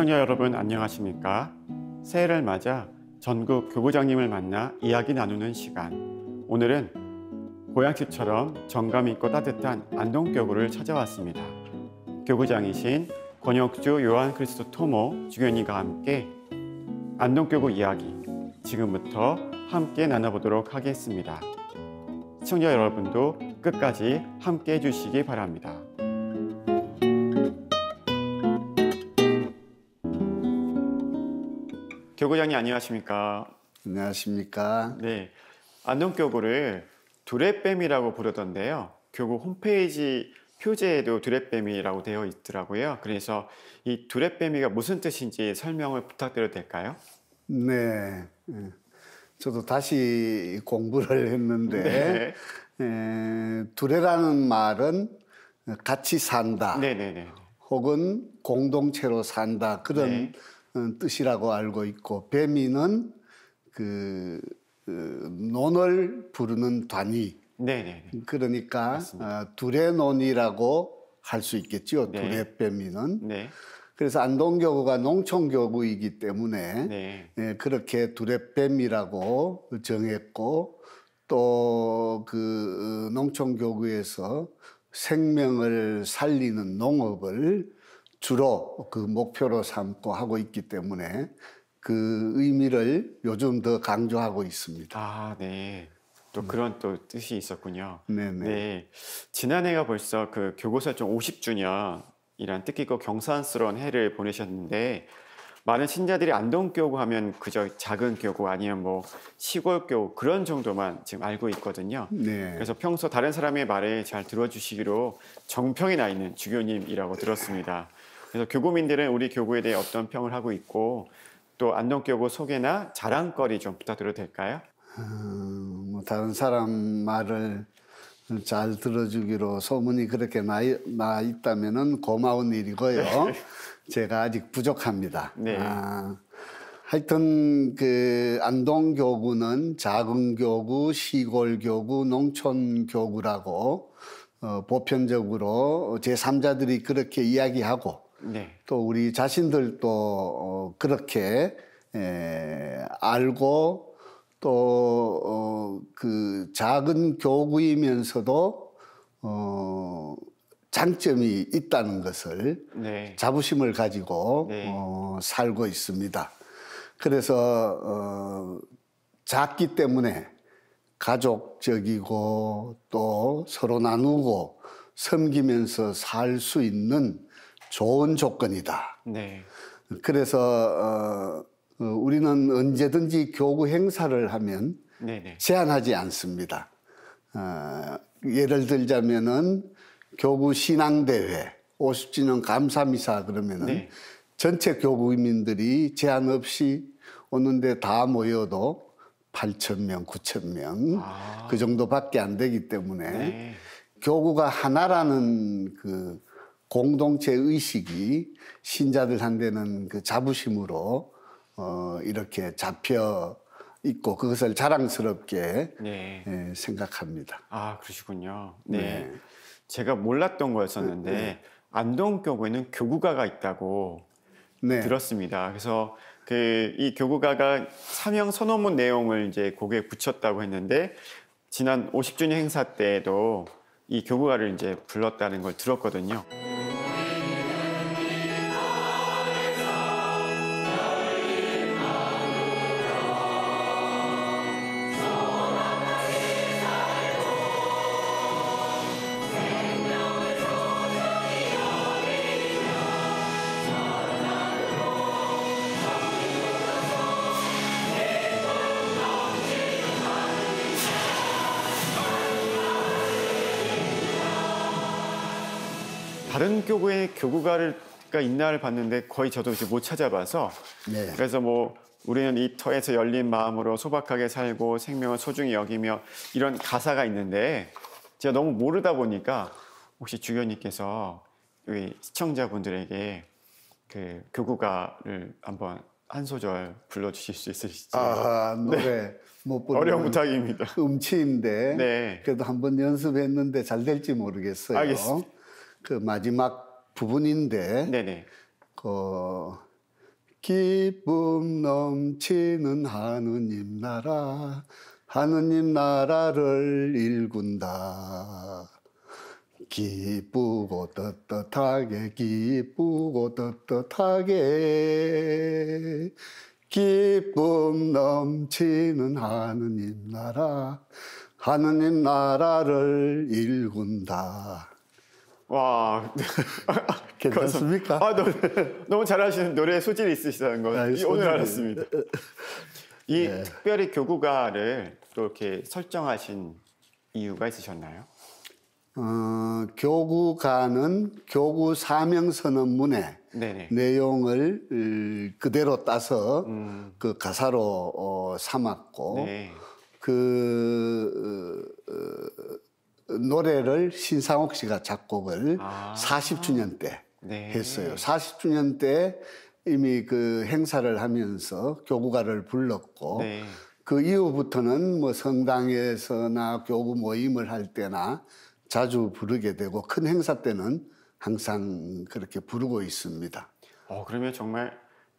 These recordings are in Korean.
시청자 여러분 안녕하십니까? 새해를 맞아 전국 교구장님을 만나 이야기 나누는 시간. 오늘은 고향집처럼 정감 있고 따뜻한 안동교구를 찾아왔습니다. 교구장이신 권혁주 요한그리스도 토모 주교님과 함께 안동교구 이야기 지금부터 함께 나눠보도록 하겠습니다. 시청자 여러분도 끝까지 함께 해주시기 바랍니다. 교구장님 안녕하십니까? 안녕하십니까? 네, 안동교구를 두레뱀이라고 부르던데요. 교구 홈페이지 표제에도 두레뱀이라고 되어 있더라고요. 그래서 이 두레뱀이가 무슨 뜻인지 설명을 부탁드려도 될까요? 네, 저도 다시 공부를 했는데 두레라는 말은 같이 산다, 네네네. 혹은 공동체로 산다 그런 뜻이라고 알고 있고, 뱀이는 논을 부르는 단위. 네네. 그러니까 두레논이라고 할 수 있겠죠. 네. 두레뱀이는. 네. 그래서 안동교구가 농촌교구이기 때문에 네. 그렇게 두레뱀이라고 정했고, 또 그 농촌교구에서 생명을 살리는 농업을 주로 그 목표로 삼고 하고 있기 때문에 그 의미를 요즘 더 강조하고 있습니다. 아, 네. 또 그런 또 뜻이 있었군요. 네네. 네. 지난해가 벌써 그 교구설정 50주년이란 뜻깊고 경사스러운 해를 보내셨는데, 많은 신자들이 안동교구 하면 그저 작은 교구 아니면 뭐 시골 교구 그런 정도만 지금 알고 있거든요. 네. 그래서 평소 다른 사람의 말을 잘 들어주시기로 정평이 나 있는 주교님이라고 들었습니다. 그래서 교구민들은 우리 교구에 대해 어떤 평을 하고 있고, 또 안동교구 소개나 자랑거리 좀 부탁드려도 될까요? 뭐 다른 사람 말을 잘 들어주기로 소문이 그렇게 나 있다면은 고마운 일이고요. 제가 아직 부족합니다. 네. 하여튼 그 안동교구는 작은 교구, 시골 교구, 농촌 교구라고 보편적으로 제3자들이 그렇게 이야기하고, 네. 또 우리 자신들도 그렇게 알고, 또 그 작은 교구이면서도 장점이 있다는 것을 자부심을 가지고 살고 있습니다. 그래서 작기 때문에 가족적이고 또 서로 나누고 섬기면서 살 수 있는 좋은 조건이다. 네. 그래서 우리는 언제든지 교구 행사를 하면 제한하지 않습니다. 예를 들자면은 교구 신앙대회, 50주년 감사미사 그러면은 전체 교구민들이 제한 없이 오는데 다 모여도 8,000명, 9,000명 그 정도밖에 안 되기 때문에 교구가 하나라는 그 공동체 의식이 신자들한테는 그 자부심으로 이렇게 잡혀 있고, 그것을 자랑스럽게 생각합니다. 아, 그러시군요. 네. 제가 몰랐던 거였었는데 안동교구에는 교구가가 있다고 들었습니다. 그래서 이 교구가가 사명 선언문 내용을 이제 곡에 붙였다고 했는데, 지난 50주년 행사 때에도 이 교구가를 이제 불렀다는 걸 들었거든요. 다른 교구에 교구가가 있나를 봤는데 거의 저도 이제 못 찾아봐서 그래서 뭐 우리는 이 터에서 열린 마음으로 소박하게 살고 생명을 소중히 여기며 이런 가사가 있는데, 제가 너무 모르다 보니까 혹시 주교님께서 우리 시청자분들에게 그 교구가를 한번 한 소절 불러주실 수 있으실지? 노래 못 부르는 어려운 부탁입니다. 음치인데 그래도 한번 연습했는데 잘 될지 모르겠어요. 알겠습니다. 그 마지막 부분인데 네네. 그 기쁨 넘치는 하느님 나라, 하느님 나라를 일군다. 기쁘고 떳떳하게, 기쁘고 떳떳하게, 기쁨 넘치는 하느님 나라, 하느님 나라를 일군다. 와, 괜찮습니까? 너무 잘하시는 노래 소질이 있으시다는 거 오늘 알았습니다. 이 네. 특별히 교구가를 또 이렇게 설정하신 이유가 있으셨나요? 교구가는 교구 사명선언문의 네네. 내용을 그대로 따서 그 가사로 삼았고, 네. 노래를 신상옥 씨가 작곡을 40주년 때 네. 했어요. 40주년 때 이미 그 행사를 하면서 교구가를 불렀고, 네. 그 이후부터는 뭐 성당에서나 교구 모임을 할 때나 자주 부르게 되고, 큰 행사 때는 항상 그렇게 부르고 있습니다. 그러면 정말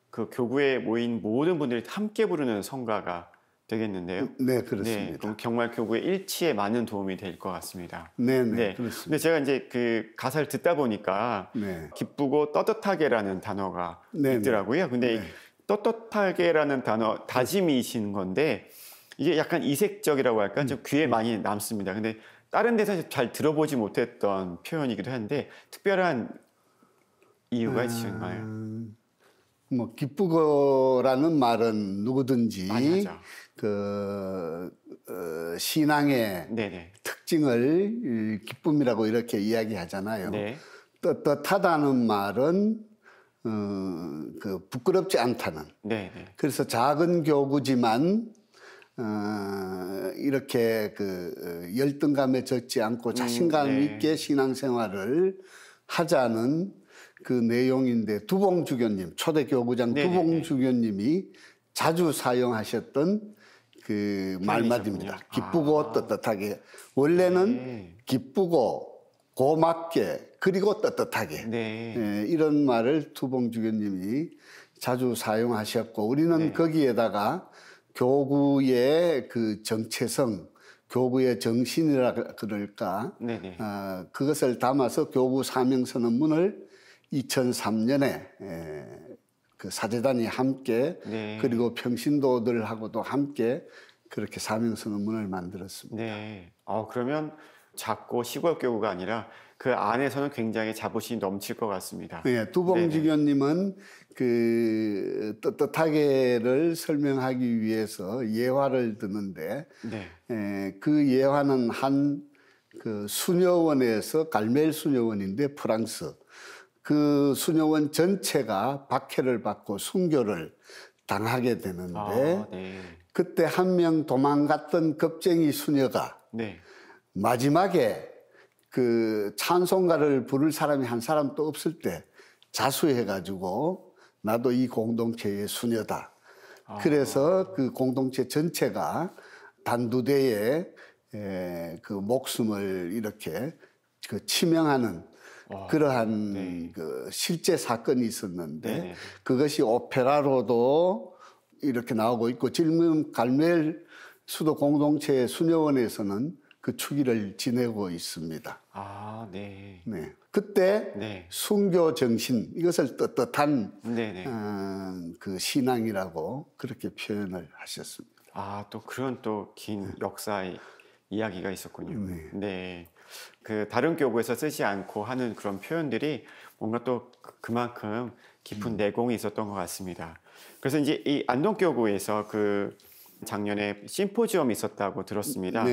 그 교구에 모인 모든 분들이 함께 부르는 성가가 되겠는데요? 네, 그렇습니다. 네, 그럼 정말 교구의 일치에 많은 도움이 될 것 같습니다. 네, 근데 그렇습니다. 제가 이제 그 가사를 듣다 보니까 기쁘고 떳떳하게라는 단어가 있더라고요. 근데 떳떳하게라는 단어 다짐이신 건데 이게 약간 이색적이라고 할까? 좀 귀에 많이 남습니다. 근데 다른 데서 잘 들어보지 못했던 표현이기도 한데 특별한 이유가 있으신가요? 뭐 기쁘고라는 말은 누구든지 신앙의 네네. 특징을 기쁨이라고 이렇게 이야기하잖아요. 네. 떳떳하다는 말은 부끄럽지 않다는. 네네. 그래서 작은 교구지만 이렇게 열등감에 젖지 않고 자신감 있게 신앙생활을 하자는 그 내용인데, 두봉주교님, 초대 교구장 두봉주교님이 자주 사용하셨던 그 말mad입니다. 기쁘고 떳떳하게. 원래는 기쁘고 고맙게 그리고 떳떳하게 이런 말을 두봉주교님이 자주 사용하셨고, 우리는 거기에다가 교구의 그 정체성, 교구의 정신이라 그럴까, 그것을 담아서 교구 사명선언문을 2003년에 그 사제단이 함께 그리고 평신도들하고도 함께 그렇게 사명선언문을 만들었습니다. 네. 그러면 작고 시골 교구가 아니라 그 안에서는 굉장히 자부심이 넘칠 것 같습니다. 네, 두봉주교님은 그 떳떳하게를 설명하기 위해서 예화를 드는데, 그 예화는 한 그 수녀원에서, 갈멜 수녀원인데 프랑스, 그 수녀원 전체가 박해를 받고 순교를 당하게 되는데, 그때 한 명 도망갔던 겁쟁이 수녀가 마지막에 그 찬송가를 부를 사람이 한 사람도 없을 때 자수해가지고 나도 이 공동체의 수녀다. 그래서 그 공동체 전체가 단두대에 그 목숨을 이렇게 그 치명하는 그러한 그 실제 사건이 있었는데, 그것이 오페라로도 이렇게 나오고 있고, 지금 갈멜 수도 공동체 수녀원에서는 그 추기를 지내고 있습니다. 그때 순교 정신, 이것을 떳떳한 그 신앙이라고 그렇게 표현을 하셨습니다. 또 그런 또 긴 역사의 이야기가 있었군요. 그 다른 교구에서 쓰지 않고 하는 그런 표현들이 뭔가 또 그만큼 깊은 내공이 있었던 것 같습니다. 그래서 이제 이 안동교구에서 그 작년에 심포지엄이 있었다고 들었습니다.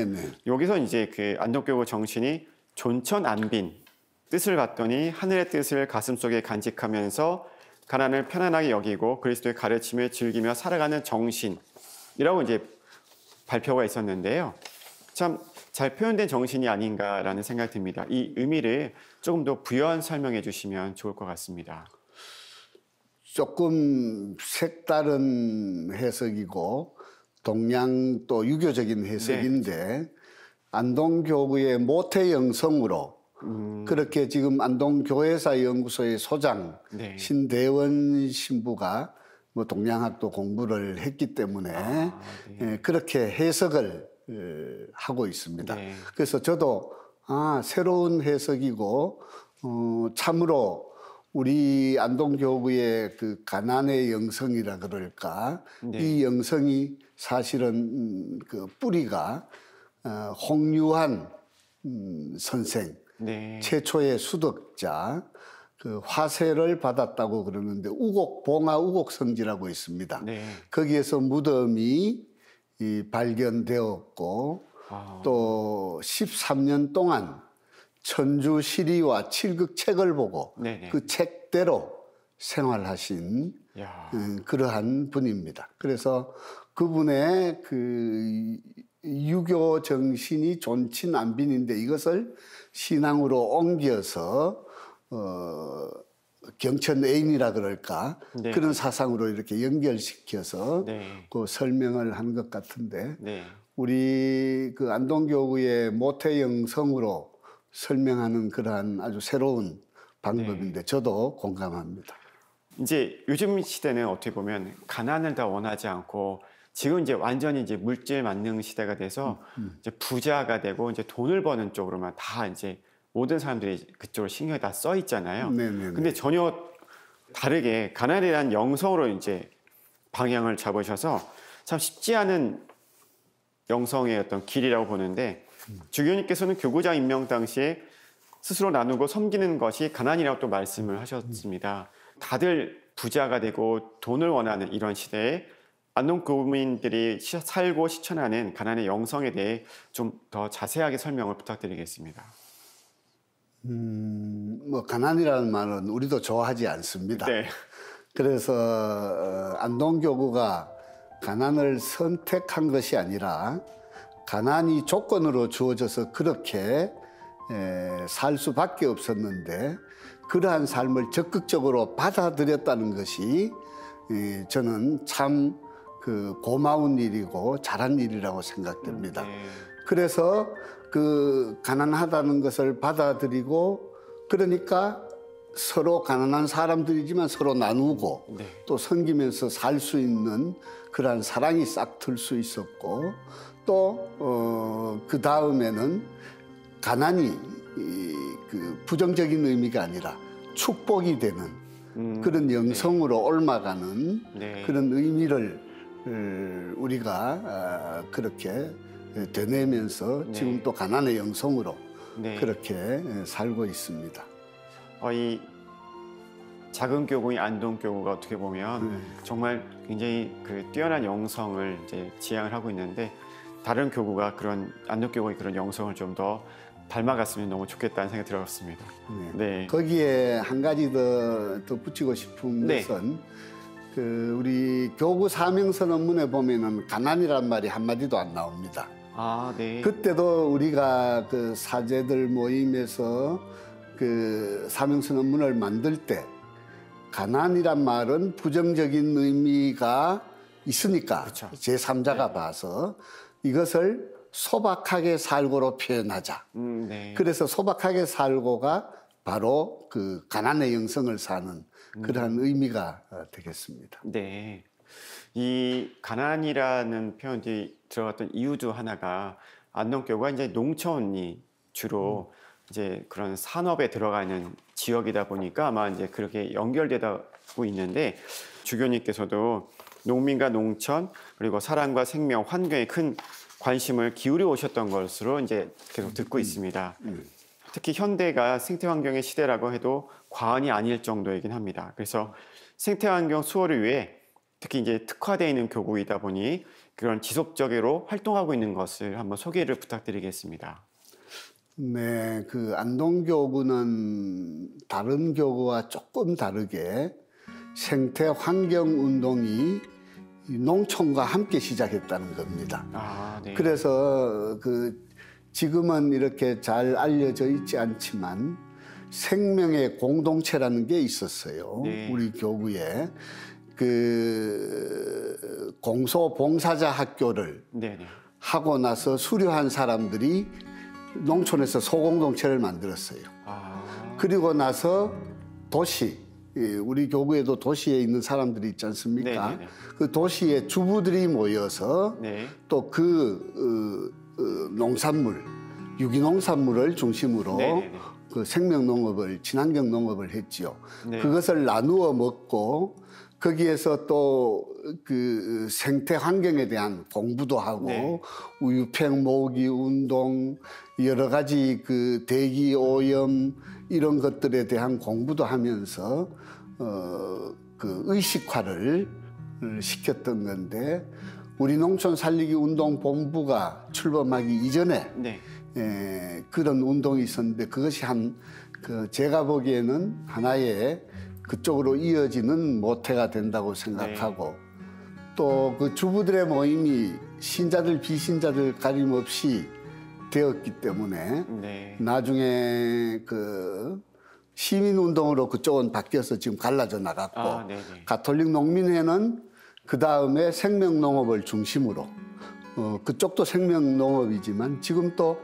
여기서 이제 그 안동교구 정신이 존천안빈, 뜻을 받더니 하늘의 뜻을 가슴속에 간직하면서 가난을 편안하게 여기고 그리스도의 가르침을 즐기며 살아가는 정신이라고 이제 발표가 있었는데요. 참 잘 표현된 정신이 아닌가라는 생각이 듭니다. 이 의미를 조금 더 부연 설명해 주시면 좋을 것 같습니다. 조금 색다른 해석이고 동양 또 유교적인 해석인데, 안동교구의 모태 영성으로 그렇게 지금 안동교회사 연구소의 소장 신대원 신부가 뭐 동양학도 공부를 했기 때문에 네. 예, 그렇게 해석을 하고 있습니다. 네. 그래서 저도 새로운 해석이고 참으로 우리 안동교구의 그 가난의 영성이라 그럴까, 네. 이 영성이 사실은 그 뿌리가 홍유한 선생, 네. 최초의 수덕자, 그 화세를 받았다고 그러는데 봉화 우곡성지라고 있습니다. 네. 거기에서 무덤이 발견되었고 또 13년 동안 천주 시리와 칠극책을 보고 네네. 그 책대로 생활하신 야. 그러한 분입니다. 그래서 그분의 그 유교 정신이 존친안빈인데 이것을 신앙으로 옮겨서 경천애인이라 그럴까 네. 그런 사상으로 이렇게 연결시켜서 네. 그 설명을 한 것 같은데 네. 우리 그 안동교구의 모태영성으로 설명하는 그러한 아주 새로운 방법인데 저도 공감합니다. 이제 요즘 시대는 어떻게 보면 가난을 다 원하지 않고 지금 이제 완전히 이제 물질 만능 시대가 돼서 이제 부자가 되고 이제 돈을 버는 쪽으로만 다 이제 모든 사람들이 그쪽으로 신경이 다 써 있잖아요. 네네네. 근데 전혀 다르게 가난이란 영성으로 이제 방향을 잡으셔서 참 쉽지 않은 영성의 어떤 길이라고 보는데 주교님께서는 교구장 임명 당시에 스스로 나누고 섬기는 것이 가난이라고 또 말씀을 하셨습니다. 다들 부자가 되고 돈을 원하는 이런 시대에 안동 교민들이 살고 실천하는 가난의 영성에 대해 좀 더 자세하게 설명을 부탁드리겠습니다. 뭐 가난이라는 말은 우리도 좋아하지 않습니다. 네. 그래서 안동교구가 가난을 선택한 것이 아니라 가난이 조건으로 주어져서 그렇게 살 수밖에 없었는데 그러한 삶을 적극적으로 받아들였다는 것이 저는 참 그 고마운 일이고 잘한 일이라고 생각됩니다. 네. 그래서 그 가난하다는 것을 받아들이고 그러니까 서로 가난한 사람들이지만 서로 나누고 네. 또 섬기면서 살 수 있는 그러한 사랑이 싹 틀 수 있었고 또 그 다음에는 가난이 그 부정적인 의미가 아니라 축복이 되는 그런 영성으로 옮아가는 네. 그런 의미를 우리가 그렇게 되내면서 네. 지금 또 가난의 영성으로 네. 그렇게 살고 있습니다. 이 작은 교구인 안동 교구가 어떻게 보면 정말 굉장히 그 뛰어난 영성을 이제 지향을 하고 있는데 다른 교구가 그런 안동 교구의 그런 영성을 좀 더 닮아갔으면 너무 좋겠다는 생각이 들었습니다. 네. 거기에 한 가지 더 덧붙이고 싶은 네. 것은 그 우리 교구 사명선 언문에 보면은 가난이란 말이 한 마디도 안 나옵니다. 네. 그때도 우리가 그 사제들 모임에서 그 사명선 언문을 만들 때 가난이란 말은 부정적인 의미가 있으니까 그렇죠. 제3자가 봐서 이것을 소박하게 살고로 표현하자. 네. 그래서 소박하게 살고가 바로 그 가난의 영성을 사는 그러한 의미가 되겠습니다. 네. 이 가난이라는 표현이 들어갔던 이유 중 하나가 안동교구가 이제 농촌이 주로 이제 그런 산업에 들어가는 지역이다 보니까 아마 이제 그렇게 연결되고 있는데 주교님께서도 농민과 농촌 그리고 사랑과 생명, 환경에 큰 관심을 기울여 오셨던 것으로 이제 계속 듣고 있습니다. 특히 현대가 생태환경의 시대라고 해도 과언이 아닐 정도이긴 합니다. 그래서 생태환경 수호를 위해 특히 이제 특화되어 있는 교구이다 보니 그런 지속적으로 활동하고 있는 것을 한번 소개를 부탁드리겠습니다. 네, 그 안동교구는 다른 교구와 조금 다르게 생태환경운동이 농촌과 함께 시작했다는 겁니다. 네. 그래서 그 지금은 이렇게 잘 알려져 있지 않지만 생명의 공동체라는 게 있었어요. 네. 우리 교구에 그 공소봉사자 학교를 네네. 하고 나서 수료한 사람들이 농촌에서 소공동체를 만들었어요. 그리고 나서 도시 우리 교구에도 도시에 있는 사람들이 있지 않습니까? 네네네. 그 도시의 주부들이 모여서 네. 또 그 농산물, 유기농산물을 중심으로 네네네. 그 생명농업을, 친환경 농업을 했지요. 네. 그것을 나누어 먹고 거기에서 또 그 생태 환경에 대한 공부도 하고 네. 우유팩 모으기 운동, 여러 가지 그 대기 오염 이런 것들에 대한 공부도 하면서 그 의식화를 시켰던 건데, 우리 농촌 살리기 운동 본부가 출범하기 이전에 네. 그런 운동이 있었는데, 그것이 제가 보기에는 하나의 그쪽으로 이어지는 모태가 된다고 생각하고, 또 그 주부들의 모임이 신자들 비신자들 가림없이 되었기 때문에 네. 나중에 그 시민운동으로 그쪽은 바뀌어서 지금 갈라져 나갔고, 아, 네네. 가톨릭 농민회는 그 다음에 생명농업을 중심으로 그쪽도 생명농업이지만 지금 또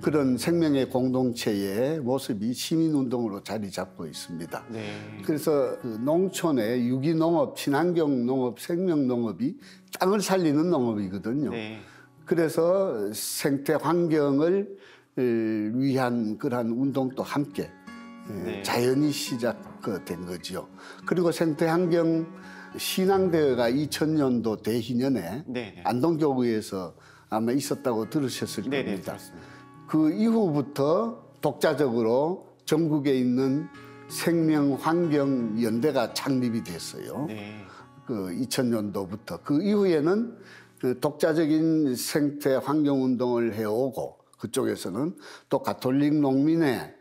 그런 생명의 공동체의 모습이 시민운동으로 자리 잡고 있습니다. 네. 그래서 그 농촌의 유기농업, 친환경 농업, 생명농업이 땅을 살리는 농업이거든요. 네. 그래서 생태 환경을 위한 그러한 운동도 함께 네. 자연히 시작된 거지요. 그리고 생태 환경 신앙대회가 2000년도 대희년에 네네. 안동교구에서 아마 있었다고 들으셨을 네네. 겁니다. 그렇습니다. 그 이후부터 독자적으로 전국에 있는 생명환경연대가 창립이 됐어요. 네. 그 2000년도부터. 그 이후에는 그 독자적인 생태 환경 운동을 해오고, 그쪽에서는 또 가톨릭 농민의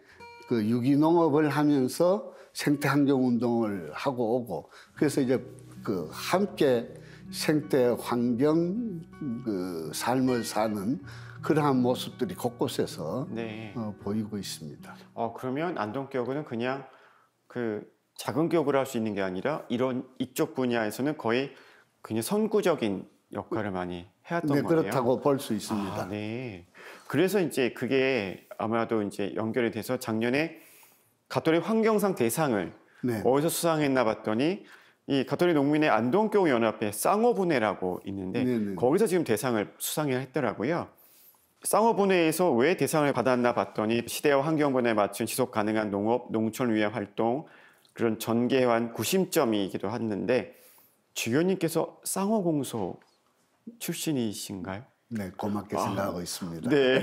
그 유기농업을 하면서 생태 환경 운동을 하고 오고, 그래서 이제 그 함께 생태 환경 그 삶을 사는 그러한 모습들이 곳곳에서 네. 보이고 있습니다. 그러면 안동교구는 그냥 그 작은 교구를 할 수 있는 게 아니라 이쪽 분야에서는 거의 그냥 선구적인 역할을 많이 해왔던 네, 거네요. 그렇다고 볼 수 있습니다. 아, 네. 그래서 이제 그게 아마도 이제 연결이 돼서 작년에 가톨릭 환경상 대상을 네. 어디서 수상했나 봤더니 이 가톨릭 농민의 안동교구 연합회 쌍어분회라고 있는데 네네. 거기서 지금 대상을 수상을 했더라고요. 쌍어분회에서 왜 대상을 받았나 봤더니 시대와 환경변화에 맞춘 지속 가능한 농업, 농촌 위해 활동, 그런 전개한 구심점이기도 했는데 주교님께서 쌍어공소 출신이신가요? 네, 고맙게 생각하고 있습니다. 네.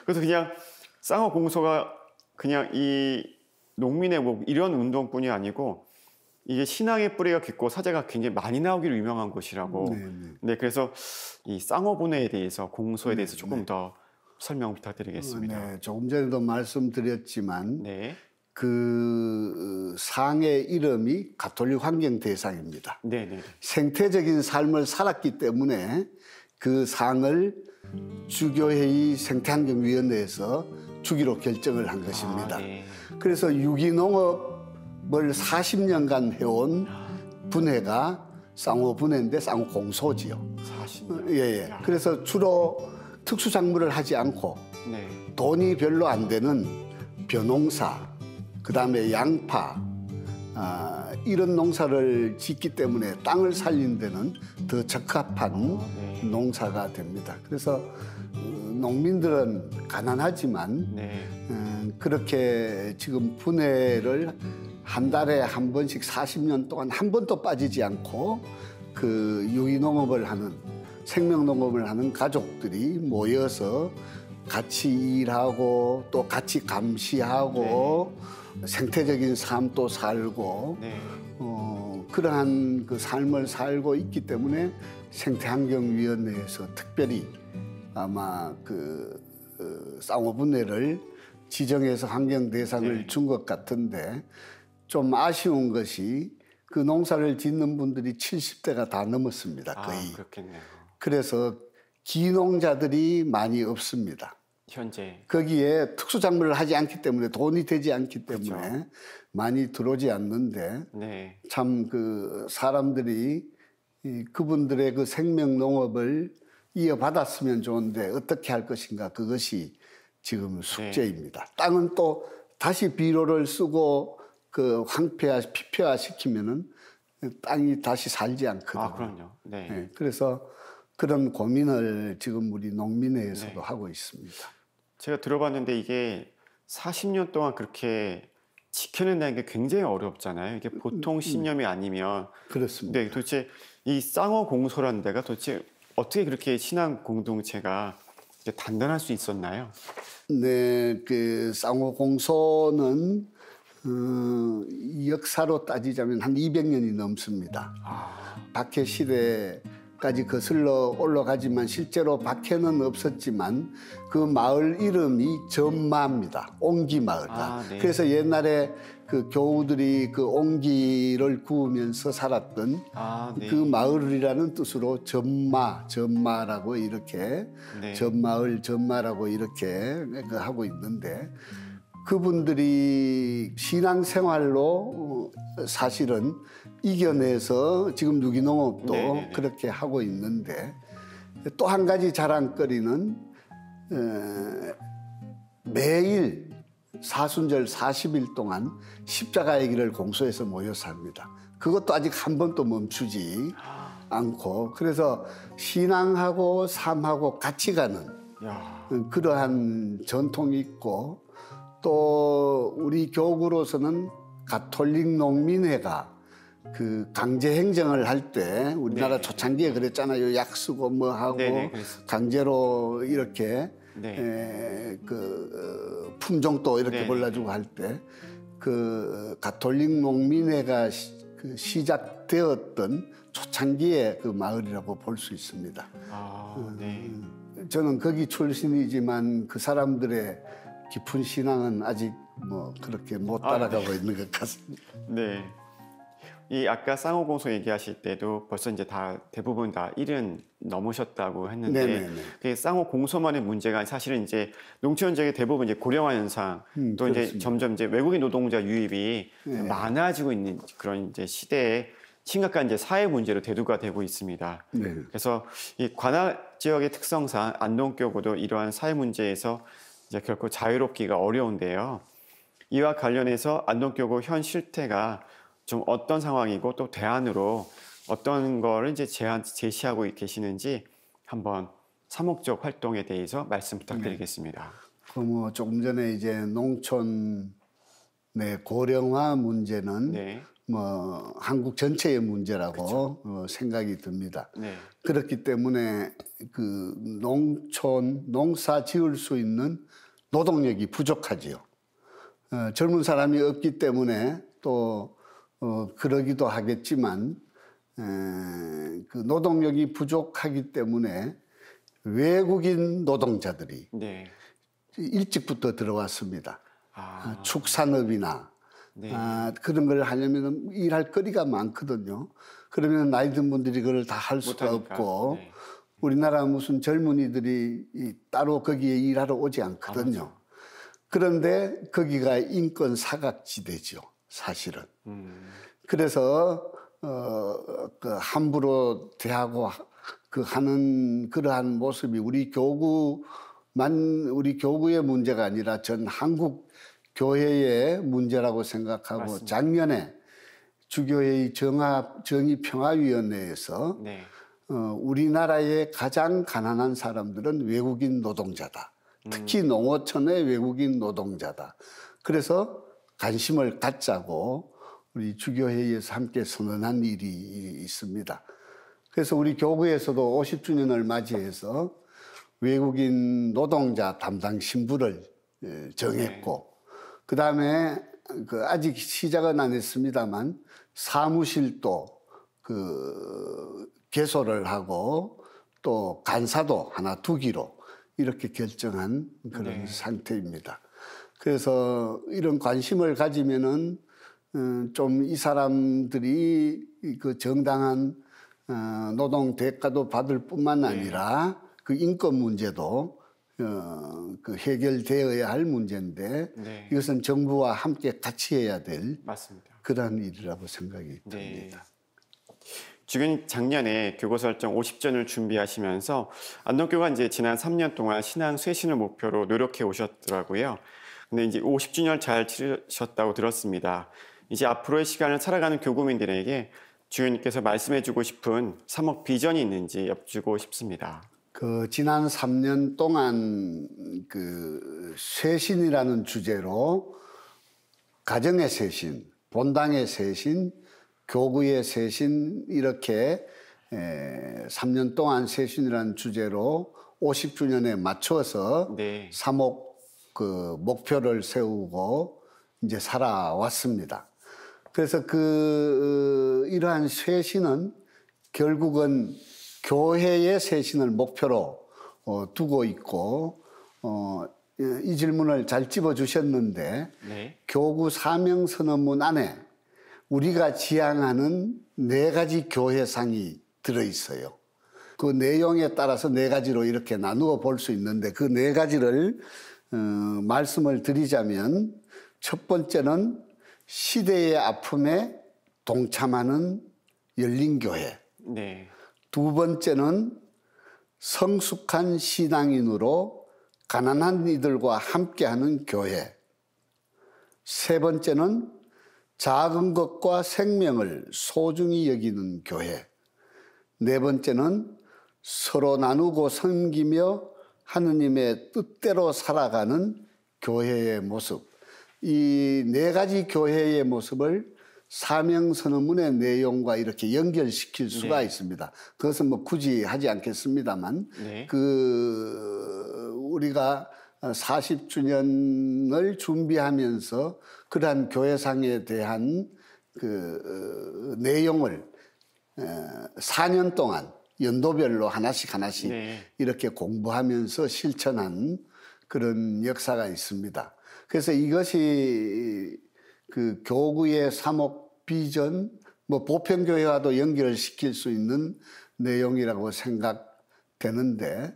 그래서 그냥 쌍어공소가 그냥 이 농민의 뭐 이런 운동뿐이 아니고 이게 신앙의 뿌리가 깊고 사제가 굉장히 많이 나오기로 유명한 곳이라고. 네네. 네, 그래서 이 쌍어분회에 대해서 공소에 대해서 조금 더 설명 부탁드리겠습니다. 네, 조금 전에도 말씀드렸지만 네, 그 상의 이름이 가톨릭 환경 대상입니다. 네, 네, 생태적인 삶을 살았기 때문에 그 상을 주교회의 생태환경위원회에서 주기로 결정을 한 것입니다. 네. 그래서 유기농업을 40년간 해온 분회가 쌍어분회인데 쌍어공소지요. 40년. 예. 그래서 주로 특수작물을 하지 않고 네, 돈이 별로 안 되는 벼농사, 그다음에 양파, 이런 농사를 짓기 때문에 땅을 살리는 데는 더 적합한 네. 농사가 됩니다. 그래서 농민들은 가난하지만 네, 그렇게 지금 분해를 한 달에 한 번씩 40년 동안 한 번도 빠지지 않고 그 유기농업을 하는, 생명농업을 하는 가족들이 모여서 같이 일하고 또 같이 감시하고 생태적인 삶도 살고 네. 그러한 그 삶을 살고 있기 때문에 생태환경위원회에서 특별히 아마 그 쌍어분회를 지정해서 환경 대상을 준 것 같은데, 좀 아쉬운 것이 그 농사를 짓는 분들이 70대가 다 넘었습니다. 거의. 그렇겠네요. 그래서 기농자들이 많이 없습니다. 현재. 거기에 특수작물을 하지 않기 때문에, 돈이 되지 않기 때문에 그렇죠. 많이 들어오지 않는데, 네, 참 그 사람들이 그분들의 그 생명농업을 이어받았으면 좋은데 어떻게 할 것인가, 그것이 지금 숙제입니다. 땅은 또 다시 비료를 쓰고 그 피폐화 시키면은 땅이 다시 살지 않거든요. 아, 그럼요. 네. 네, 그래서 그런 고민을 지금 우리 농민회에서도 네. 하고 있습니다. 제가 들어봤는데 이게 40년 동안 그렇게 지켜낸다는 게 굉장히 어렵잖아요. 이게 보통 신념이 아니면. 그렇습니다. 네, 도대체 이 쌍호 공소라는 데가 도대체 어떻게 그렇게 신앙 공동체가 단단할 수 있었나요? 네, 그 쌍호 공소는 역사로 따지자면 한 200년이 넘습니다. 박해 시대까지 거슬러 올라가지만 실제로 박해는 없었지만 그 마을 이름이 전마입니다. 옹기 마을. 네. 그래서 옛날에 그 교우들이 그 옹기를 구우면서 살았던 네. 그 마을이라는 뜻으로 전마라고 이렇게 네. 전마라고 이렇게 하고 있는데 그분들이 신앙생활로 사실은 이겨내서 지금 유기농업도 네네네. 그렇게 하고 있는데 또 한 가지 자랑거리는 매일 사순절 40일 동안 십자가의 길을 공소해서 모여서 합니다. 그것도 아직 한 번도 멈추지 않고 그래서 신앙하고 삶하고 같이 가는 야. 그러한 전통이 있고 또 우리 교구로서는 가톨릭 농민회가 그 강제 행정을 할 때 우리나라 네. 초창기에 그랬잖아요. 약 쓰고 뭐 하고 네네, 그랬었죠. 강제로 이렇게 네. 품종도 이렇게 네네. 골라주고 할 때 그 가톨릭 농민회가 시작되었던 초창기의 그 마을이라고 볼 수 있습니다. 네. 저는 거기 출신이지만 그 사람들의 깊은 신앙은 아직 뭐 그렇게 못 따라가고 있는 것 같습니다. 네. 이 아까 쌍호공소 얘기하실 때도 벌써 이제 다 대부분 다 1은 넘으셨다고 했는데 네네네. 그 쌍호공소만의 문제가 사실은 이제 농촌 지역의 대부분 이제 고령화 현상 또 이제 그렇습니다. 점점 이제 외국인 노동자 유입이 많아지고 있는 그런 이제 시대에 심각한 이제 사회 문제로 대두가 되고 있습니다. 네. 그래서 이 관할 지역의 특성상 안동교구도 이러한 사회 문제에서 이제 결코 자유롭기가 어려운데요. 이와 관련해서 안동교구 현 실태가 좀 어떤 상황이고 또 대안으로 어떤 거를 이제 제시하고 계시는지 한번 사목적 활동에 대해서 말씀 부탁드리겠습니다. 그 뭐 조금 전에 이제 농촌 내 고령화 문제는 네. 뭐 한국 전체의 문제라고 생각이 듭니다. 네. 그렇기 때문에 그 농촌 농사 지을 수 있는 노동력이 부족하지요. 젊은 사람이 없기 때문에 또 그러기도 하겠지만 그 노동력이 부족하기 때문에 외국인 노동자들이 네. 일찍부터 들어왔습니다. 아, 축산업이나 네. 그런 걸 하려면 일할 거리가 많거든요. 그러면 나이 든 분들이 그걸 다 할 수가 못하니까. 없고 네. 우리나라 무슨 젊은이들이 따로 거기에 일하러 오지 않거든요. 그런데 거기가 인권 사각지대죠, 사실은. 그래서 그 함부로 대하고 그 하는 그러한 모습이 우리 교구의 문제가 아니라 전 한국 교회의 문제라고 생각하고 맞습니다. 작년에 주교회의 정의평화위원회에서 네. 우리나라의 가장 가난한 사람들은 외국인 노동자다. 특히 농어촌의 외국인 노동자다. 그래서 관심을 갖자고 우리 주교회의에서 함께 선언한 일이 있습니다. 그래서 우리 교구에서도 50주년을 맞이해서 외국인 노동자 담당 신부를 정했고 그다음에 아직 시작은 안 했습니다만 사무실도 개소를 하고 또 간사도 하나 두기로 이렇게 결정한 그런 상태입니다. 그래서 이런 관심을 가지면은 좀 이 사람들이 그 정당한 노동 대가도 받을 뿐만 아니라 그 인권 문제도 그 해결되어야 할 문제인데 이것은 정부와 함께 같이 해야 될 맞습니다. 그러한 일이라고 생각이 네. 듭니다. 주교님 작년에 교구 설정 50전을 준비하시면서 안동교가 이제 지난 3년 동안 신앙 쇄신을 목표로 노력해 오셨더라고요. 근데 이제 50주년 잘 치르셨다고 들었습니다. 이제 앞으로의 시간을 살아가는 교구민들에게 주교님께서 말씀해주고 싶은 사목 비전이 있는지 여쭙고 싶습니다. 그 지난 3년 동안 그 쇄신이라는 주제로 가정의 쇄신, 본당의 쇄신, 교구의 쇄신 이렇게 3년 동안 쇄신이라는 주제로 50주년에 맞춰서 네. 사목 그 목표를 세우고 이제 살아왔습니다. 그래서 이러한 쇄신은 결국은 교회의 쇄신을 목표로 두고 있고 이 질문을 잘 집어주셨는데 네. 교구 사명선언문 안에 우리가 지향하는 4가지 교회상이 들어있어요. 그 내용에 따라서 4가지로 이렇게 나누어 볼 수 있는데 그 4가지를 말씀을 드리자면 첫 번째는 시대의 아픔에 동참하는 열린 교회. 네. 두 번째는 성숙한 신앙인으로 가난한 이들과 함께하는 교회. 세 번째는 작은 것과 생명을 소중히 여기는 교회. 네 번째는 서로 나누고 섬기며 하느님의 뜻대로 살아가는 교회의 모습. 이 4가지 교회의 모습을 사명선언문의 내용과 이렇게 연결시킬 수가 네. 있습니다. 그것은 뭐 굳이 하지 않겠습니다만, 네. 우리가 40주년을 준비하면서 그러한 교회상에 대한 내용을 4년 동안 연도별로 하나씩 네. 이렇게 공부하면서 실천한 그런 역사가 있습니다. 그래서 이것이 그 교구의 사목 비전, 뭐 보편교회와도 연결시킬 수 있는 내용이라고 생각되는데,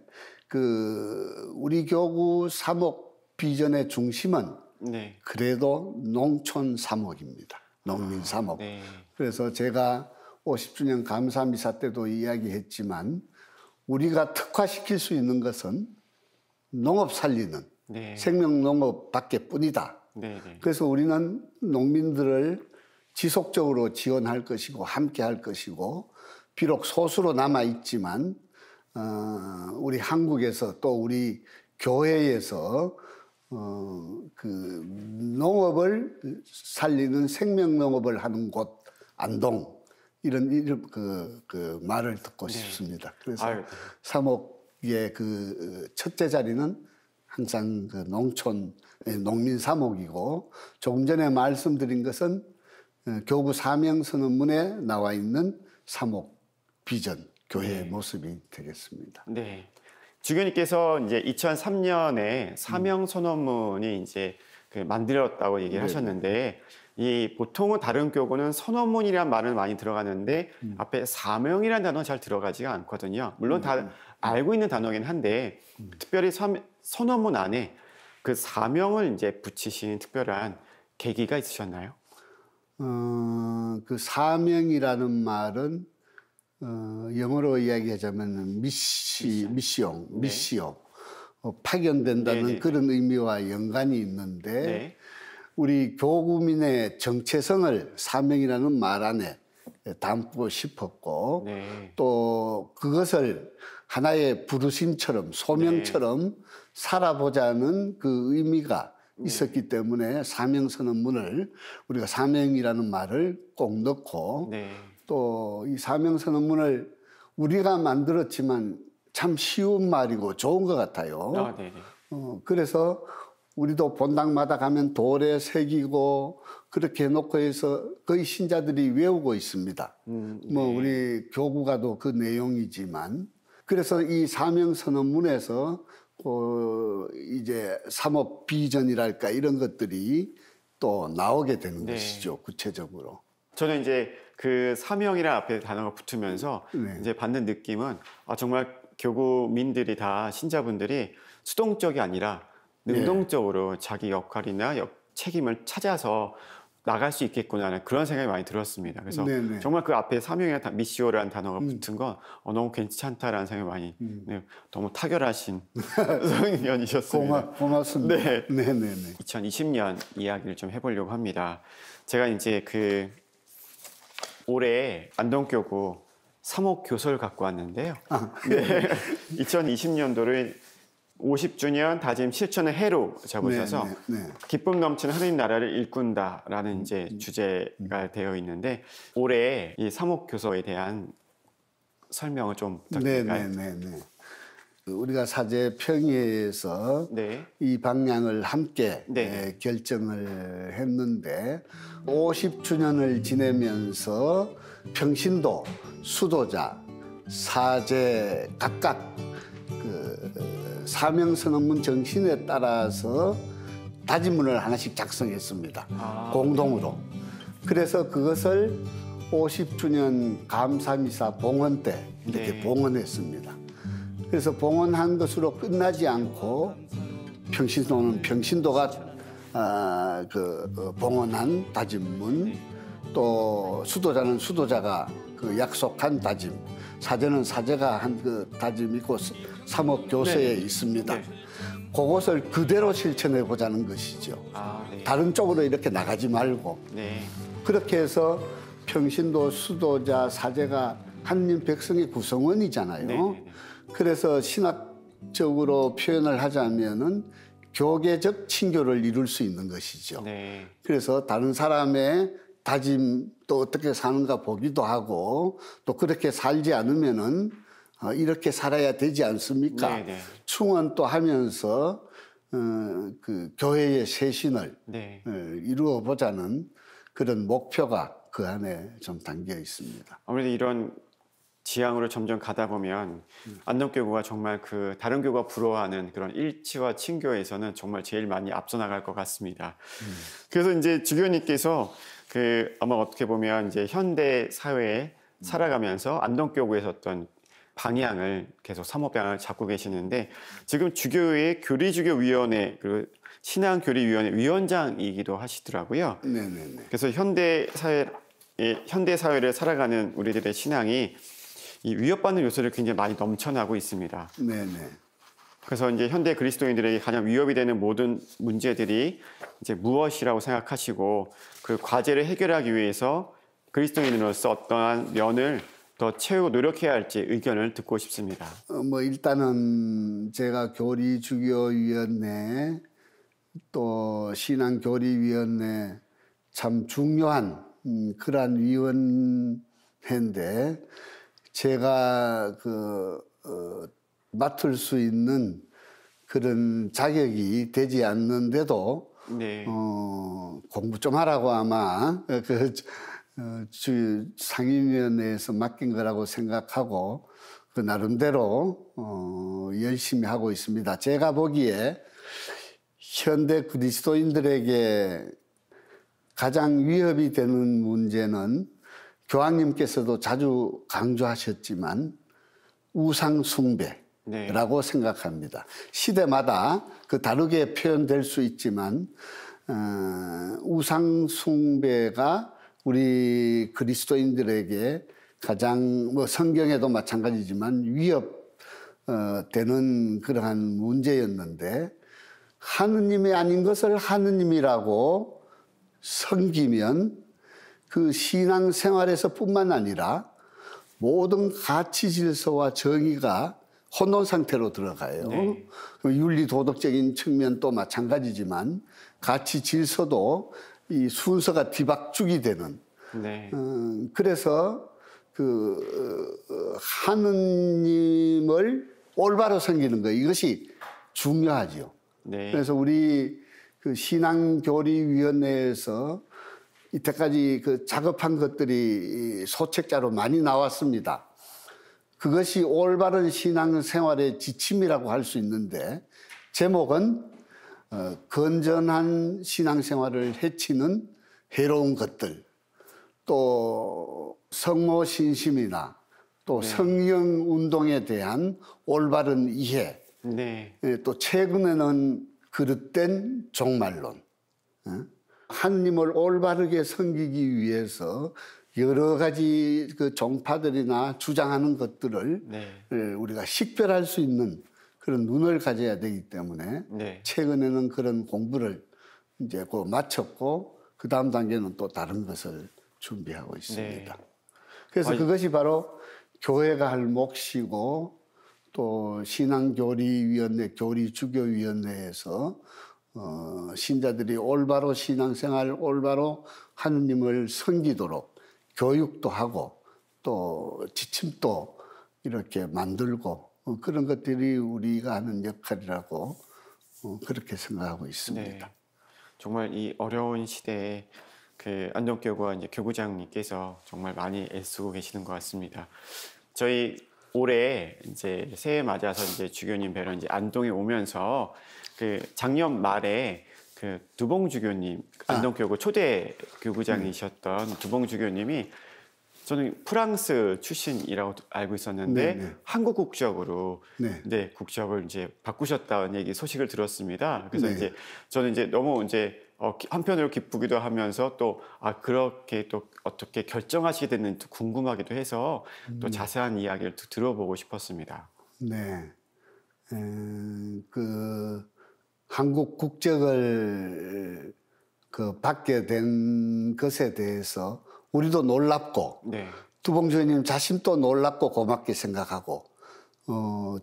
우리 교구 사목 비전의 중심은 네. 그래도 농촌 사목입니다. 농민 사목. 네. 그래서 제가 50주년 감사미사 때도 이야기했지만 우리가 특화시킬 수 있는 것은 농업 살리는 네. 생명농업밖에 뿐이다. 네. 그래서 우리는 농민들을 지속적으로 지원할 것이고 함께 할 것이고, 비록 소수로 남아있지만 우리 한국에서 또 우리 교회에서 그 농업을 살리는 생명농업을 하는 곳 안동 이런 그 말을 듣고 네. 싶습니다. 그래서 아유. 사목의 그 첫째 자리는 항상 그 농촌 농민 사목이고, 조금 전에 말씀드린 것은 교구 사명선언문에 나와 있는 사목 비전 교회의 모습이 되겠습니다. 네. 주교님께서 이제 2003년에 사명선언문이 이제 만들었다고 얘기를 하셨는데, 이 보통은 다른 교구는 선언문이란 말은 많이 들어가는데 앞에 사명이라는 단어는 잘 들어가지가 않거든요. 물론 다 알고 있는 단어긴 한데 특별히 선언문 안에 그 사명을 이제 붙이신 특별한 계기가 있으셨나요? 그 사명이라는 말은 영어로 이야기하자면 미시옹, 파견된다는 네네. 그런 의미와 연관이 있는데, 네. 우리 교구민의 정체성을 사명이라는 말 안에 담고 싶었고, 네. 또 그것을 하나의 부르심처럼 소명처럼 살아보자는 그 의미가 있었기 때문에 사명선언문을 우리가 사명이라는 말을 꼭 넣고, 네. 또 이 사명선언문을 우리가 만들었지만 참 쉬운 말이고 좋은 것 같아요. 아, 네네. 그래서 우리도 본당마다 가면 돌에 새기고 그렇게 해놓고 해서 거의 신자들이 외우고 있습니다. 뭐 우리 교구가도 그 내용이지만, 그래서 이 사명선언문에서 이제 사목 비전이랄까 이런 것들이 또 나오게 되는 네. 것이죠, 구체적으로. 저는 이제 그 사명이란 앞에 단어가 붙으면서 네. 이제 받는 느낌은 정말 교구민들이 다 신자분들이 수동적이 아니라 능동적으로 자기 역할이나 책임을 찾아서 나갈 수 있겠구나라는 그런 생각이 많이 들었습니다. 그래서 네네. 정말 그 앞에 사명의 미시오라는 단어가 붙은 건 너무 괜찮다라는 생각이 많이 네, 너무 타결하신 성년이셨습니다. 고맙습니다. 네. 네네네. 2020년 이야기를 좀 해보려고 합니다. 제가 이제 그 올해 안동교구 3호 교서를 갖고 왔는데요. 네. 2020년도를 50주년 다짐 실천의 해로 잡으셔서 기쁨 넘치는 하느님 나라를 일꾼다라는 이제 주제가 되어 있는데 올해 이 3호 교서에 대한 설명을 좀 부탁드릴까요? 우리가 사제 평의회에서 이 방향을 함께 결정을 했는데 50주년을 지내면서 평신도, 수도자, 사제 각각 그 사명선언문 정신에 따라서 다짐문을 하나씩 작성했습니다. 공동으로. 그래서 그것을 50주년 감사미사 봉헌 때 이렇게 봉헌했습니다. 그래서 봉헌한 것으로 끝나지 않고 평신도는 평신도가 봉헌한 다짐문, 또 수도자는 수도자가 그 약속한 다짐, 사제는 사제가 한 그 다짐이 있고 삼업 교서에 있습니다. 그것을 그대로 실천해 보자는 것이죠. 다른 쪽으로 이렇게 나가지 말고 그렇게 해서 평신도, 수도자, 사제가 하느님 백성의 구성원이잖아요. 그래서 신학적으로 표현을 하자면은 교계적 친교를 이룰 수 있는 것이죠. 그래서 다른 사람의 다짐 또 어떻게 사는가 보기도 하고 또 그렇게 살지 않으면은 이렇게 살아야 되지 않습니까? 충원 또 하면서 그 교회의 쇄신을 이루어 보자는 그런 목표가 그 안에 좀 담겨 있습니다. 아무래도 이런 지향으로 점점 가다 보면 안동교구가 정말 그 다른 교구가 부러워하는 그런 일치와 친교에서는 정말 제일 많이 앞서 나갈 것 같습니다. 그래서 이제 주교님께서 그 아마 어떻게 보면 이제 현대 사회에 살아가면서 안동교구에서 어떤 방향을 계속 사모방향을 잡고 계시는데 지금 주교의 교리주교위원회 그리고 신앙교리위원회 위원장이기도 하시더라고요. 그래서 현대 사회를 살아가는 우리들의 신앙이 이 위협받는 요소를 굉장히 많이 넘쳐나고 있습니다. 그래서 이제 현대 그리스도인들에게 가장 위협이 되는 모든 문제들이 이제 무엇이라고 생각하시고 그 과제를 해결하기 위해서 그리스도인으로서 어떠한 면을 더 채우고 노력해야 할지 의견을 듣고 싶습니다. 일단은 제가 교리주교위원회 또 신앙교리위원회 참 중요한 그러한 위원회인데 제가 맡을 수 있는 그런 자격이 되지 않는데도 공부 좀 하라고 아마 상임위원회에서 맡긴 거라고 생각하고 그 나름대로 열심히 하고 있습니다. 제가 보기에 현대 그리스도인들에게 가장 위협이 되는 문제는 교황님께서도 자주 강조하셨지만 우상 숭배라고 생각합니다. 시대마다 그 다르게 표현될 수 있지만 우상 숭배가 우리 그리스도인들에게 가장 성경에도 마찬가지지만 위협되는 그러한 문제였는데 하느님이 아닌 것을 하느님이라고 섬기면 그 신앙생활에서 뿐만 아니라 모든 가치 질서와 정의가 혼돈 상태로 들어가요. 윤리 도덕적인 측면도 마찬가지지만 가치 질서도 이 순서가 뒤바뀌게 되는. 그래서 하느님을 올바로 섬기는 것 이것이 중요하죠. 그래서 우리 그 신앙교리위원회에서 이때까지 그 작업한 것들이 소책자로 많이 나왔습니다. 그것이 올바른 신앙생활의 지침이라고 할 수 있는데 제목은 건전한 신앙생활을 해치는 해로운 것들, 또 성모신심이나 또 성령운동에 대한 올바른 이해, 또 최근에는 그릇된 종말론, 하느님을 올바르게 섬기기 위해서 여러 가지 그 종파들이나 주장하는 것들을 우리가 식별할 수 있는 그런 눈을 가져야 되기 때문에 최근에는 그런 공부를 이제 그 마쳤고 그 다음 단계는 또 다른 것을 준비하고 있습니다. 그래서 그것이 바로 교회가 할 몫이고 또 신앙교리위원회, 교리주교위원회에서 신자들이 올바로 신앙생활, 올바로 하느님을 섬기도록 교육도 하고 또 지침도 이렇게 만들고 그런 것들이 우리가 하는 역할이라고 그렇게 생각하고 있습니다. 정말 이 어려운 시대에 그 안동교구와 이제 교구장님께서 정말 많이 애쓰고 계시는 것 같습니다. 저희 올해 이제 새해 맞아서 이제 주교님 뵈러 이제 안동에 오면서 그 작년 말에 그 두봉 주교님 안동교구 초대 교구장이셨던 두봉 주교님이 저는 프랑스 출신이라고 알고 있었는데 한국 국적으로 국적을 이제 바꾸셨다는 얘기 소식을 들었습니다. 그래서 이제 저는 이제 너무 이제 한편으로 기쁘기도 하면서 또 그렇게 또 어떻게 결정하시게 됐는지 궁금하기도 해서 또 자세한 이야기를 들어보고 싶었습니다. 네, 그 한국 국적을 받게 된 것에 대해서 우리도 놀랍고 두봉 주교님 자신도 놀랍고 고맙게 생각하고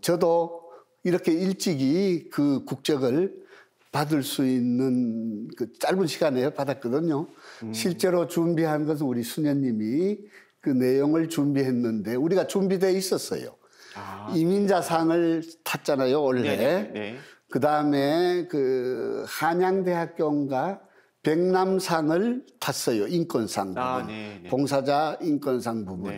저도 이렇게 일찍이 그 국적을 받을 수 있는 그 짧은 시간에 받았거든요. 실제로 준비한 것은 우리 수녀님이 그 내용을 준비했는데 우리가 준비되어 있었어요. 이민자상을 탔잖아요, 올해. 그 다음에 그 한양대학교인가 백남상을 탔어요. 인권상 부분. 봉사자 인권상 부분.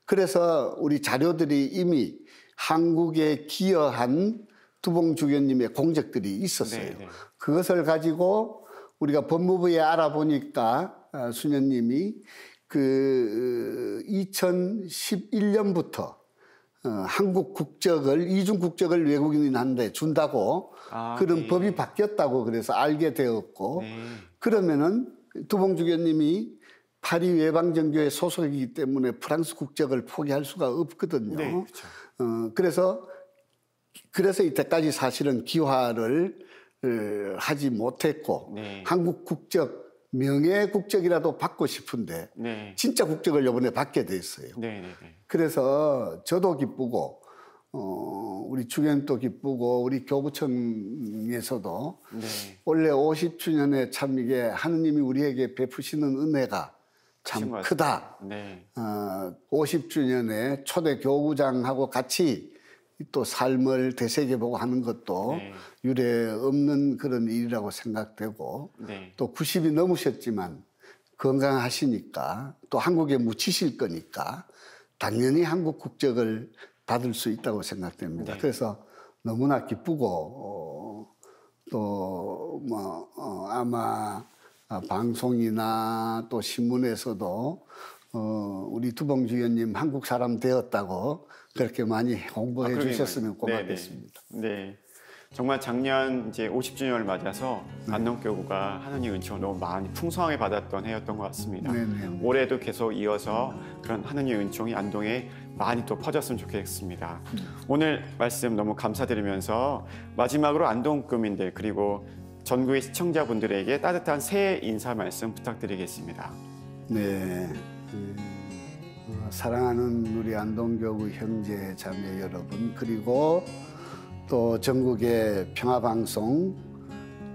그래서 우리 자료들이 이미 한국에 기여한 두봉 주교님의 공적들이 있었어요. 그것을 가지고 우리가 법무부에 알아보니까 수녀님이 그 2011년부터 한국 국적을 이중 국적을 외국인한테 준다고 그런 법이 바뀌었다고 그래서 알게 되었고 그러면은 두봉 주교님이 파리 외방정교회 소속이기 때문에 프랑스 국적을 포기할 수가 없거든요. 그래서 이때까지 사실은 기화를 하지 못했고 한국 국적 명예 국적이라도 받고 싶은데 진짜 국적을 이번에 받게 됐어요. 그래서 저도 기쁘고 우리 주교님도 기쁘고 우리 교구청에서도 원래 50주년에 참 이게 하느님이 우리에게 베푸시는 은혜가 참 크다. 50주년에 초대 교구장하고 같이 또 삶을 되새겨보고 하는 것도 유례 없는 그런 일이라고 생각되고 또 90이 넘으셨지만 건강하시니까 또 한국에 묻히실 거니까 당연히 한국 국적을 받을 수 있다고 생각됩니다. 그래서 너무나 기쁘고 또 아마 방송이나 또 신문에서도 우리 두봉 주교님 한국 사람 되었다고 그렇게 많이 홍보해 주셨으면 고맙겠습니다. 정말 작년 이제 50주년을 맞아서 안동교구가 하느님 은총을 너무 많이 풍성하게 받았던 해였던 것 같습니다. 올해도 계속 이어서 그런 하느님 은총이 안동에 많이 또 퍼졌으면 좋겠습니다. 오늘 말씀 너무 감사드리면서 마지막으로 안동구민들 그리고 전국의 시청자분들에게 따뜻한 새해 인사 말씀 부탁드리겠습니다. 사랑하는 우리 안동교구 형제 자매 여러분 그리고 또 전국의 평화방송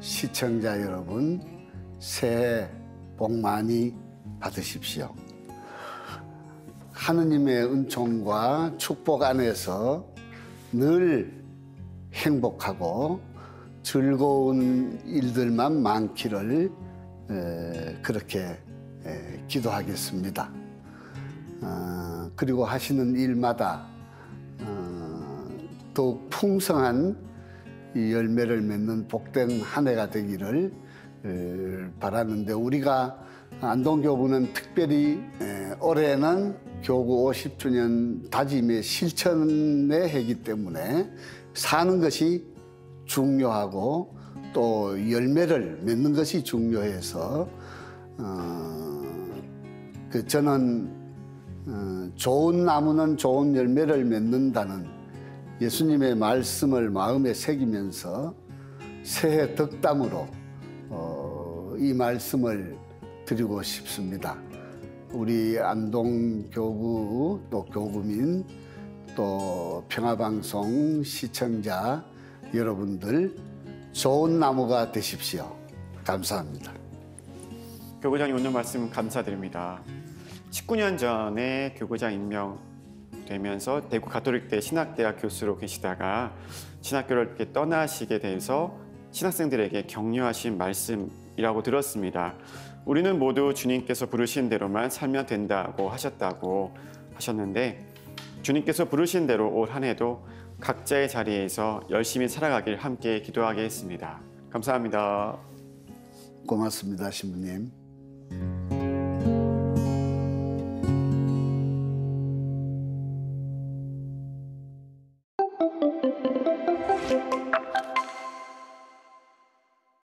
시청자 여러분 새해 복 많이 받으십시오. 하느님의 은총과 축복 안에서 늘 행복하고 즐거운 일들만 많기를 그렇게 기도하겠습니다. 그리고 하시는 일마다 더욱 풍성한 이 열매를 맺는 복된 한 해가 되기를 바라는데 우리가 안동교구는 특별히 올해는 교구 50주년 다짐의 실천의 해이기 때문에 사는 것이 중요하고 또 열매를 맺는 것이 중요해서 저는 좋은 나무는 좋은 열매를 맺는다는 예수님의 말씀을 마음에 새기면서 새해 덕담으로 이 말씀을 드리고 싶습니다. 우리 안동교구 또 교구민 또 평화방송 시청자 여러분들 좋은 나무가 되십시오. 감사합니다. 교구장님 오늘 말씀 감사드립니다. 19년 전에 교구장 임명되면서 대구 가톨릭대 신학대학 교수로 계시다가 신학교를 이렇게 떠나시게 돼서 신학생들에게 격려하신 말씀이라고 들었습니다. 우리는 모두 주님께서 부르신 대로만 살면 된다고 하셨는데 주님께서 부르신 대로 올 한 해도 각자의 자리에서 열심히 살아가길 함께 기도하겠습니다. 감사합니다. 고맙습니다, 신부님.